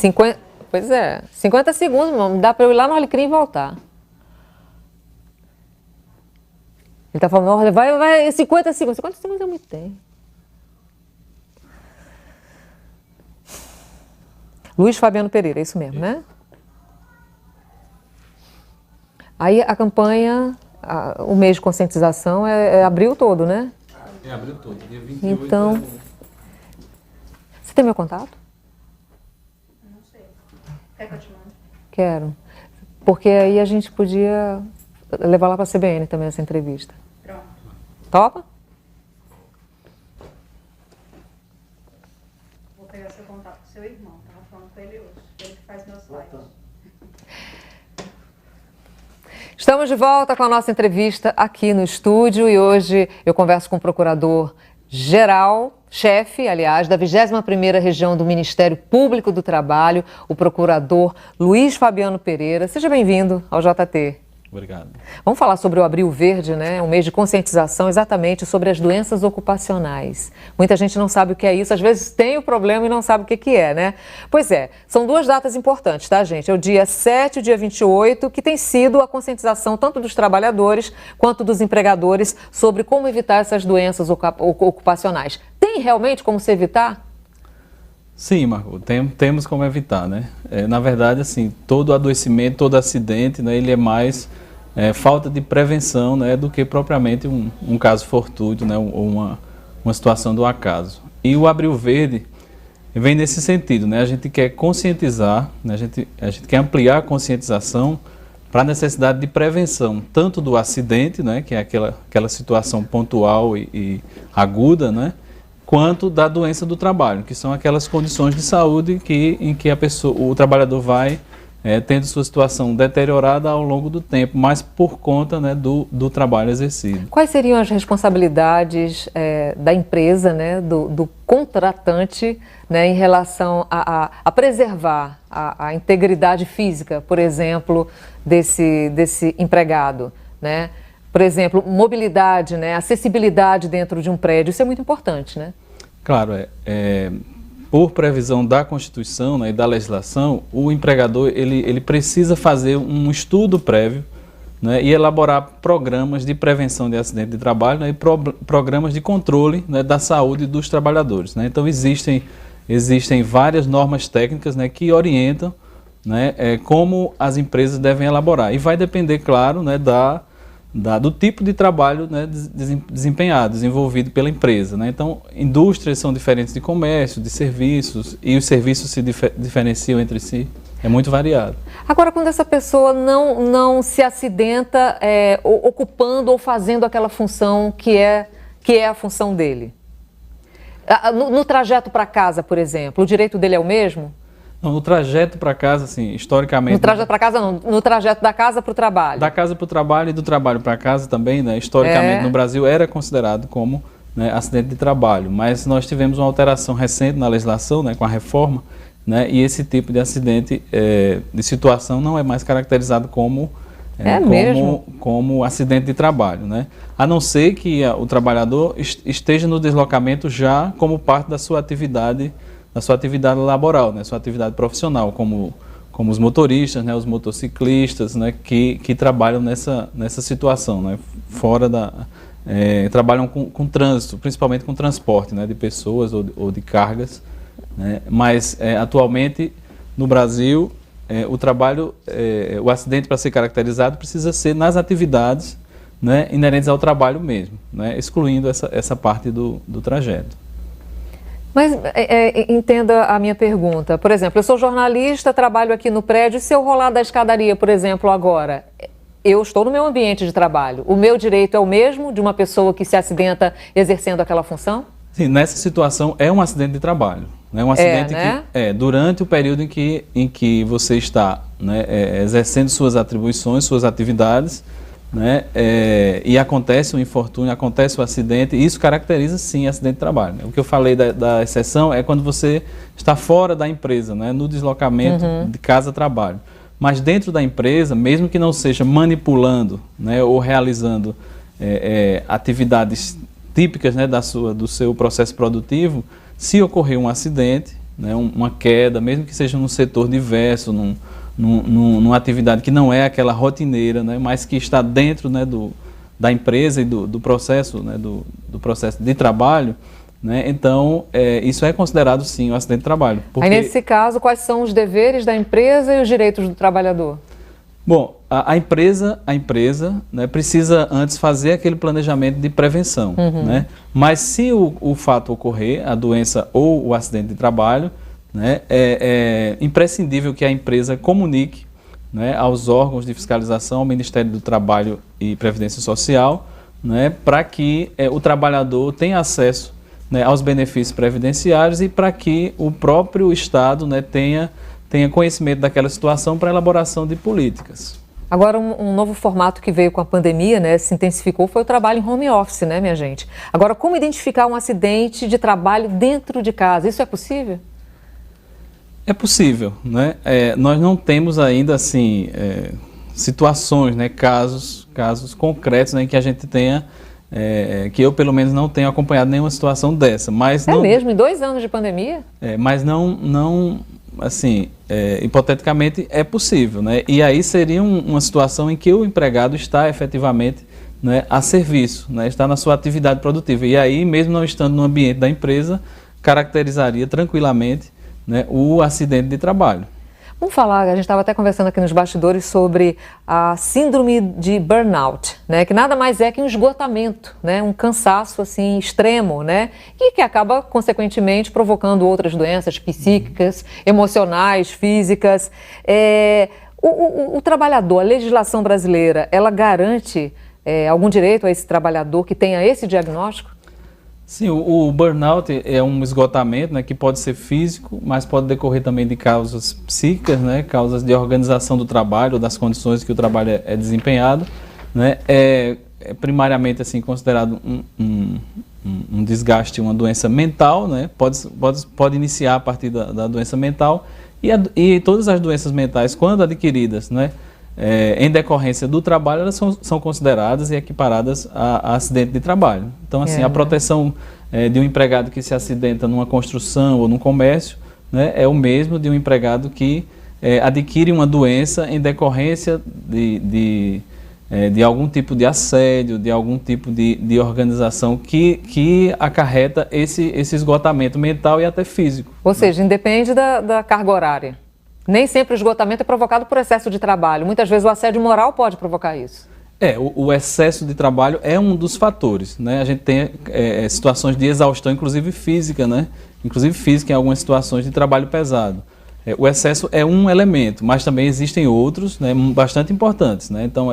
50, pois é, 50 segundos, não dá para eu ir lá no Alecrim e voltar. Ele tá falando, olha, vai, 50 segundos. 50 segundos é muito tempo. Luiz Fabiano Pereira, é isso mesmo, né? Aí a campanha, o mês de conscientização é abril todo, né? É abril todo, dia 28. Então, você tem meu contato? Não sei. Quer que eu te mande? Quero. Porque aí a gente podia levar lá para a CBN também essa entrevista. Pronto. Topa? Vou pegar seu contato com seu irmão. Tava falando com ele hoje. Ele que faz meus lives. Estamos de volta com a nossa entrevista aqui no estúdio e hoje eu converso com o procurador-geral, chefe, aliás, da 21ª Região do Ministério Público do Trabalho, o procurador Luiz Fabiano Pereira. Seja bem-vindo ao JT. Obrigado. Vamos falar sobre o Abril Verde, né? Um mês de conscientização exatamente sobre as doenças ocupacionais. Muita gente não sabe o que é isso, às vezes tem o problema e não sabe o que é, né? Pois é, são duas datas importantes, tá, gente? É o dia 7 e o dia 28, que tem sido a conscientização tanto dos trabalhadores quanto dos empregadores sobre como evitar essas doenças ocupacionais. Tem realmente como se evitar? Sim, Marco, temos como evitar, né? Na verdade, assim, todo adoecimento, todo acidente, né, ele é mais falta de prevenção, né, do que propriamente um caso fortuito, né, ou uma situação do acaso. E o Abril Verde vem nesse sentido, né? A gente quer conscientizar, né, a gente quer ampliar a conscientização para a necessidade de prevenção, tanto do acidente, né, que é aquela situação pontual e aguda, né, quanto da doença do trabalho, que são aquelas condições de saúde em que o trabalhador vai tendo sua situação deteriorada ao longo do tempo, mas por conta, né, do trabalho exercido. Quais seriam as responsabilidades da empresa, né, do contratante, né, em relação a preservar a integridade física, por exemplo, desse empregado, né? Por exemplo, mobilidade, né, acessibilidade dentro de um prédio, isso é muito importante, né? Claro, por previsão da Constituição, né, e da legislação, o empregador ele precisa fazer um estudo prévio, né, e elaborar programas de prevenção de acidente de trabalho, né, e programas de controle, né, da saúde dos trabalhadores, né? Então existem várias normas técnicas, né, que orientam, né, como as empresas devem elaborar. E vai depender, claro, né, do tipo de trabalho, né, desenvolvido pela empresa, né? Então, indústrias são diferentes de comércio, de serviços, e os serviços se diferenciam entre si, é muito variado. Agora, quando essa pessoa não se acidenta ocupando ou fazendo aquela função que é a função dele, no trajeto para casa, por exemplo, o direito dele é o mesmo? Não, no trajeto para casa, assim, historicamente... No trajeto para casa não, no trajeto da casa para o trabalho. Da casa para o trabalho e do trabalho para casa também, né? Historicamente no Brasil era considerado como, né, acidente de trabalho, mas nós tivemos uma alteração recente na legislação, né, com a reforma, né, e esse tipo de acidente, de situação, não é mais caracterizado como acidente de trabalho, né? A não ser que o trabalhador esteja no deslocamento já como parte da sua atividade laboral, né, sua atividade profissional, como os motoristas, né, os motociclistas, né, que trabalham nessa situação, né, trabalham com trânsito, principalmente com transporte, né, de pessoas ou de cargas, né, mas atualmente no Brasil o acidente, para ser caracterizado, precisa ser nas atividades, né, inerentes ao trabalho mesmo, né, excluindo essa parte do trajeto. Mas entenda a minha pergunta. Por exemplo, eu sou jornalista, trabalho aqui no prédio, e se eu rolar da escadaria, por exemplo, agora, eu estou no meu ambiente de trabalho. O meu direito é o mesmo de uma pessoa que se acidenta exercendo aquela função? Sim, nessa situação é um acidente de trabalho. É um acidente né? que durante o período em que você está, né, exercendo suas atribuições, suas atividades, né, e acontece o infortúnio, acontece o acidente, isso caracteriza sim acidente de trabalho. O que eu falei da exceção é quando você está fora da empresa, né, no deslocamento de casa a trabalho. Mas dentro da empresa, mesmo que não seja manipulando, né, ou realizando atividades típicas, né, do seu processo produtivo, se ocorrer um acidente, né, uma queda, mesmo que seja num setor diverso, numa atividade que não é aquela rotineira, né, mas que está dentro, né, da empresa e do processo, né, do processo de trabalho, né, então isso é considerado sim um acidente de trabalho. Aí nesse caso, quais são os deveres da empresa e os direitos do trabalhador? Bom, a empresa, né, precisa antes fazer aquele planejamento de prevenção, né? Mas se o fato ocorrer, a doença ou o acidente de trabalho, né, é imprescindível que a empresa comunique, né, aos órgãos de fiscalização, ao Ministério do Trabalho e Previdência Social, né, para que o trabalhador tenha acesso, né, aos benefícios previdenciários e para que o próprio Estado, né, tenha conhecimento daquela situação para elaboração de políticas. Agora, um novo formato que veio com a pandemia, né, se intensificou, foi o trabalho em home office, né, minha gente? Agora, como identificar um acidente de trabalho dentro de casa? Isso é possível? É possível, né? Nós não temos ainda, assim, situações, né, casos concretos, né, em que a gente tenha, que eu pelo menos não tenho acompanhado nenhuma situação dessa. Mas não, mesmo? Em 2 anos de pandemia? Mas não assim, hipoteticamente é possível, né? E aí seria uma situação em que o empregado está efetivamente, né, a serviço, né, está na sua atividade produtiva. E aí, mesmo não estando no ambiente da empresa, caracterizaria tranquilamente, né, o acidente de trabalho. Vamos falar, a gente estava até conversando aqui nos bastidores sobre a síndrome de burnout, né, que nada mais é que um esgotamento, né, um cansaço assim extremo, né, e que acaba consequentemente provocando outras doenças psíquicas, emocionais, físicas. O trabalhador, a legislação brasileira, ela garante algum direito a esse trabalhador que tenha esse diagnóstico? Sim, o burnout é um esgotamento, né, que pode ser físico, mas pode decorrer também de causas psíquicas, né, causas de organização do trabalho, das condições que o trabalho é desempenhado, né, é primariamente assim considerado um desgaste, uma doença mental, né, pode iniciar a partir da doença mental e todas as doenças mentais, quando adquiridas, né, em decorrência do trabalho, elas são consideradas e equiparadas a acidente de trabalho. Então, assim, a proteção de um empregado que se acidenta numa construção ou num comércio, né, é o mesmo de um empregado que adquire uma doença em decorrência de algum tipo de assédio, de algum tipo de organização que acarreta esse esgotamento mental e até físico. Ou seja, independe da carga horária. Nem sempre o esgotamento é provocado por excesso de trabalho. Muitas vezes o assédio moral pode provocar isso. O excesso de trabalho é um dos fatores, né? A gente tem situações de exaustão, inclusive física, né? Inclusive física em algumas situações de trabalho pesado. O excesso é um elemento, mas também existem outros, né, bastante importantes, né? Então,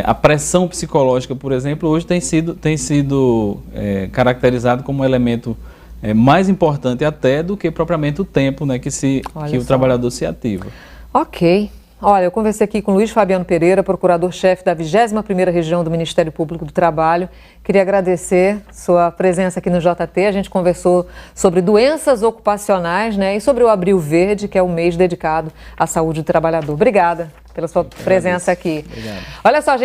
a pressão psicológica, por exemplo, hoje tem sido caracterizado como um elemento mais importante até do que propriamente o tempo, né, que o trabalhador se ativa. Ok. Olha, eu conversei aqui com Luiz Fabiano Pereira, procurador-chefe da 21ª Região do Ministério Público do Trabalho. Queria agradecer sua presença aqui no JT. A gente conversou sobre doenças ocupacionais, né, e sobre o Abril Verde, que é o mês dedicado à saúde do trabalhador. Obrigada pela sua presença aqui. Obrigado. Olha só, gente.